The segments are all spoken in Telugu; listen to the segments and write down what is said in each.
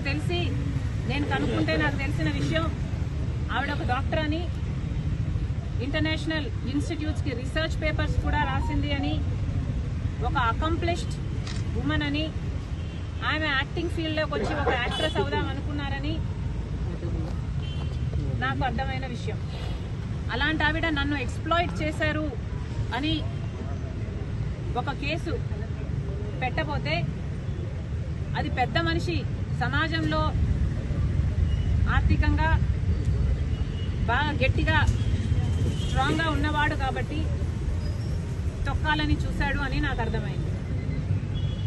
తెలిసి నేను కనుక్కుంటే నాకు తెలిసిన విషయం ఆవిడ ఒక డాక్టర్ అని, ఇంటర్నేషనల్ ఇన్స్టిట్యూట్స్కి రీసెర్చ్ పేపర్స్ కూడా రాసింది అని, ఒక అకంప్లిష్డ్ ఉమెన్ అని, ఆమె యాక్టింగ్ ఫీల్డ్లోకి వచ్చి ఒక యాక్ట్రెస్ అవుదాం అనుకున్నారని నాకు అర్థమైన విషయం. అలాంటి ఆవిడ నన్ను ఎక్స్ప్లాయిట్ చేశారు అని ఒక కేసు పెట్టబోతే అది పెద్ద మనిషి, సమాజంలో ఆర్థికంగా బాగా గట్టిగా స్ట్రాంగ్గా ఉన్నవాడు కాబట్టి తొక్కాలని చూశాడు అని నాకు అర్థమైంది.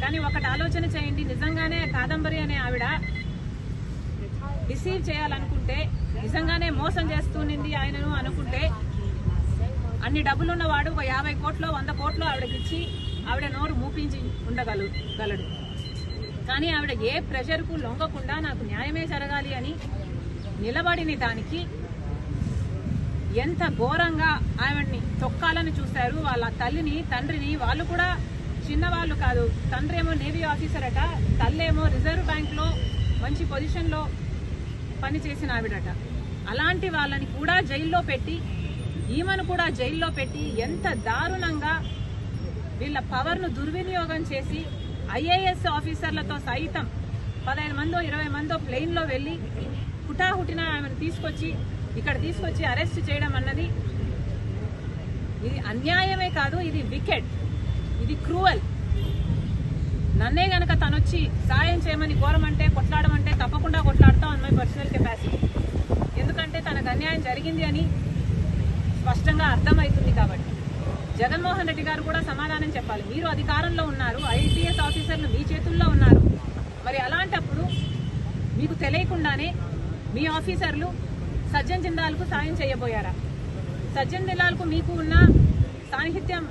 కానీ ఒకటి ఆలోచన చేయండి, నిజంగానే కాదంబరి అనే ఆవిడ రిసీవ్ చేయాలనుకుంటే, నిజంగానే మోసం చేస్తునింది ఆయనను అనుకుంటే, అన్ని డబ్బులున్నవాడు ఒక 50 కోట్లు 100 కోట్లు ఆవిడకిచ్చి ఆవిడ నోరు మూపించి ఉండగలడు. కానీ ఆవిడ ఏ ప్రెషర్కు లొంగకుండా నాకు న్యాయమే జరగాలి అని నిలబడిన దానికి ఎంత ఘోరంగా ఆవిడ్ని తొక్కాలని చూశారు. వాళ్ళ తల్లిని, తండ్రిని, వాళ్ళు కూడా చిన్నవాళ్ళు కాదు. తండ్రి ఏమో నేవీ ఆఫీసర్ అట, తల్లేమో రిజర్వ్ బ్యాంక్లో మంచి పొజిషన్లో పనిచేసిన ఆవిడట. అలాంటి వాళ్ళని కూడా జైల్లో పెట్టి, ఈమెను కూడా జైల్లో పెట్టి ఎంత దారుణంగా వీళ్ళ పవర్ను దుర్వినియోగం చేసి ఐఏఎస్ ఆఫీసర్లతో సైతం 15 మందో 20 మందో ప్లెయిన్లో వెళ్ళి హుటాహుటిన ఆమెను ఇక్కడ తీసుకొచ్చి అరెస్ట్ చేయడం అన్నది ఇది అన్యాయమే కాదు, ఇది వికెట్, ఇది క్రూవల్. నన్నే గనక తనొచ్చి సాయం చేయమని కోరమంటే, కొట్లాడమంటే తప్పకుండా కొట్లాడతాం అన్న మై పర్సనల్ కెపాసిటీ. ఎందుకంటే తనకు అన్యాయం జరిగింది అని స్పష్టంగా అర్థమవుతుంది కాబట్టి. జగన్మోహన్ రెడ్డి గారు కూడా సమాధానం చెప్పాలి. మీరు అధికారంలో ఉన్నారు, ఐపీఎస్ ఆఫీసర్లు మీ చేతుల్లో ఉన్నారు. మరి అలాంటప్పుడు మీకు తెలియకుండానే మీ ఆఫీసర్లు సజ్జన్ జిందాల్కు సాయం చేయబోయారా? సజ్జన్ జిందాల్కు మీకు ఉన్న సాన్నిహిత్యం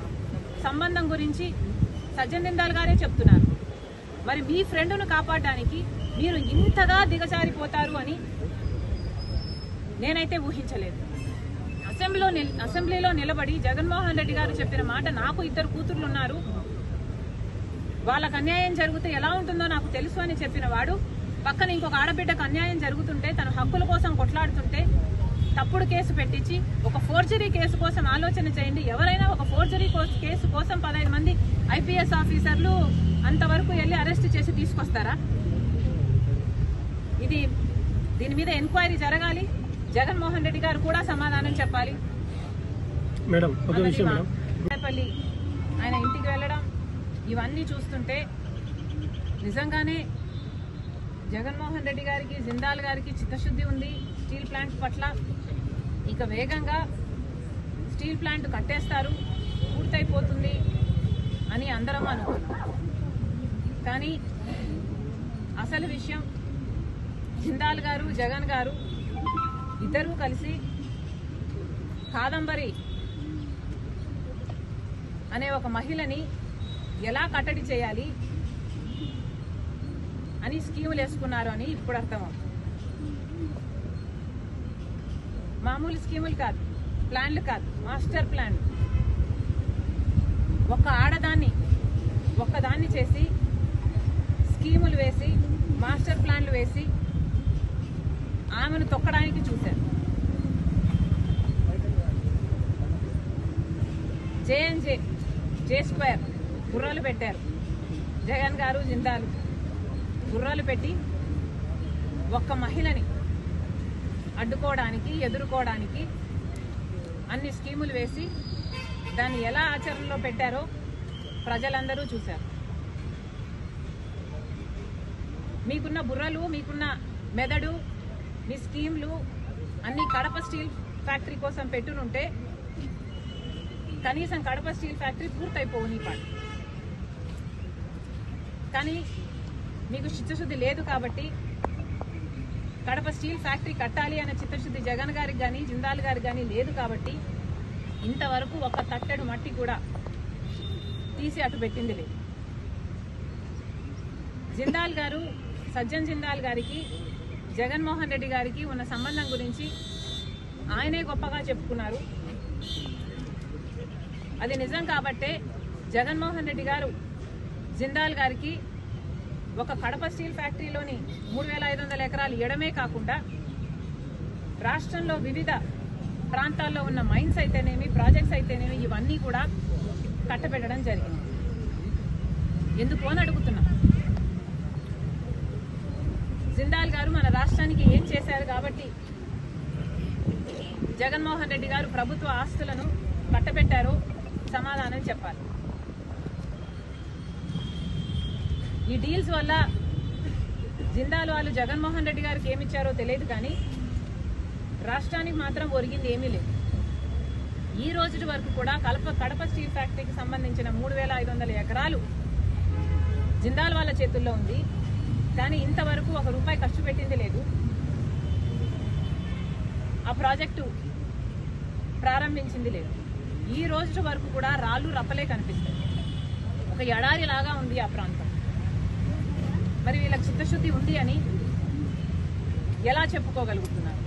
సంబంధం గురించి సజ్జన్ జిందాల్ గారే చెప్తున్నారు. మరి మీ ఫ్రెండ్ను కాపాడడానికి మీరు ఇంతగా దిగజారిపోతారు అని నేనైతే ఊహించలేదు. అసెంబ్లీలో నిలబడి జగన్మోహన్ రెడ్డి గారు చెప్పిన మాట, నాకు 2 కూతుర్లు ఉన్నారు, వాళ్ళకు అన్యాయం జరిగితే ఎలా ఉంటుందో నాకు తెలుసు అని చెప్పిన వాడు, పక్కన ఇంకొక ఆడబిడ్డకు అన్యాయం జరుగుతుంటే, తన హక్కుల కోసం కొట్లాడుతుంటే తప్పుడు కేసు పెట్టించి, ఒక ఫోర్జరీ కేసు కోసం ఆలోచన చేయండి. ఎవరైనా ఒక ఫోర్జరీ కేసు కోసం 15 మంది ఐపీఎస్ ఆఫీసర్లు అంతవరకు వెళ్ళి అరెస్ట్ చేసి తీసుకొస్తారా? దీని మీద ఎంక్వైరీ జరగాలి. జగన్మోహన్ రెడ్డి గారు కూడా సమాధానం చెప్పాలి. మేడం ఆయన ఇంటికి వెళ్ళడం ఇవన్నీ చూస్తుంటే నిజంగానే జగన్మోహన్ రెడ్డి గారికి, జిందాల్ గారికి చిత్తశుద్ధి ఉంది స్టీల్ ప్లాంట్ పట్ల. ఇక వేగంగా స్టీల్ ప్లాంట్ కట్టేస్తారు, పూర్తయిపోతుంది అని అందరం అనుకున్నాం. కానీ అసలు విషయం, జిందాల్ గారు, జగన్ గారు ఇద్దరూ కలిసి కాదంబరి అనే ఒక మహిళని ఎలా కట్టడి చేయాలి అని స్కీములు వేసుకున్నారు అని ఇప్పుడు అర్థమవుతుంది. మామూలు స్కీములు కాదు, ప్లాన్లు కాదు, మాస్టర్ ప్లాన్. ఒక ఆడదాన్ని ఒక్కదాన్ని చేసి స్కీములు వేసి, మాస్టర్ ప్లాన్లు వేసి ఆమెను తొక్కడానికి చూశారు. J&J గుర్రాలు పెట్టారు. జగన్ గారు, జిందాల్ గుర్రాలు పెట్టి ఒక్క మహిళని అడ్డుకోవడానికి, ఎదుర్కోవడానికి అన్ని స్కీములు వేసి దాన్ని ఎలా ఆచరణలో పెట్టారో ప్రజలందరూ చూశారు. మీకున్న బుర్రలు, మీకున్న మెదడు, మీ స్కీమ్లు అన్ని కడప స్టీల్ ఫ్యాక్టరీ కోసం పెట్టునుంటే కనీసం కడప స్టీల్ ఫ్యాక్టరీ పూర్తయిపోవు నీ పాటు. కానీ మీకు చిత్తశుద్ధి లేదు కాబట్టి, కడప స్టీల్ ఫ్యాక్టరీ కట్టాలి అనే చిత్తశుద్ధి జగన్ గారికి కానీ, జిందాల్ గారికి కానీ లేదు కాబట్టి ఇంతవరకు ఒక తట్టెడు మట్టి కూడా తీసి అటు పెట్టింది లేదు. జిందాల్ గారు, సజ్జన్ జిందాల్ గారికి, జగన్మోహన్ రెడ్డి గారికి ఉన్న సంబంధం గురించి ఆయనే గొప్పగా చెప్పుకున్నారు. అది నిజం కాబట్టే జగన్మోహన్ రెడ్డి గారు జిందాల్ గారికి ఒక కడప స్టీల్ ఫ్యాక్టరీలోని 3,500 ఎకరాలు ఇవ్వడమే కాకుండా రాష్ట్రంలో వివిధ ప్రాంతాల్లో ఉన్న మైన్స్ అయితేనేమి, ప్రాజెక్ట్స్ అయితేనేమి ఇవన్నీ కూడా కట్టబెట్టడం జరిగింది. ఎందుకు అని అడుగుతున్నా. జిందాల్ గారు మన రాష్ట్రానికి ఏం చేశారు కాబట్టి జగన్మోహన్ రెడ్డి గారు ప్రభుత్వ ఆస్తులను కట్టబెట్టారో సమాధానం చెప్పాలి. ఈ డీల్స్ వల్ల జిందాల్ వాళ్ళు జగన్మోహన్ రెడ్డి గారికి ఏమిచ్చారో తెలియదు, కానీ రాష్ట్రానికి మాత్రం ఒరిగింది ఏమీ లేదు. ఈ రోజు వరకు కూడా కడప స్టీల్ ఫ్యాక్టరీకి సంబంధించిన 3,500 ఎకరాలు జిందాల్ వాళ్ళ చేతుల్లో ఉంది. కానీ ఇంతవరకు ₹1 ఖర్చు పెట్టింది లేదు. ఆ ప్రాజెక్టు ప్రారంభించింది లేదు. ఈ రోజు వరకు కూడా రాళ్ళు రప్పలే కనిపిస్తాయి. ఒక ఎడారి లాగా ఉంది ఆ ప్రాంతం. మరి వీళ్ళకి చిత్తశుద్ధి ఉంది అని ఎలా చెప్పుకోగలుగుతున్నారు?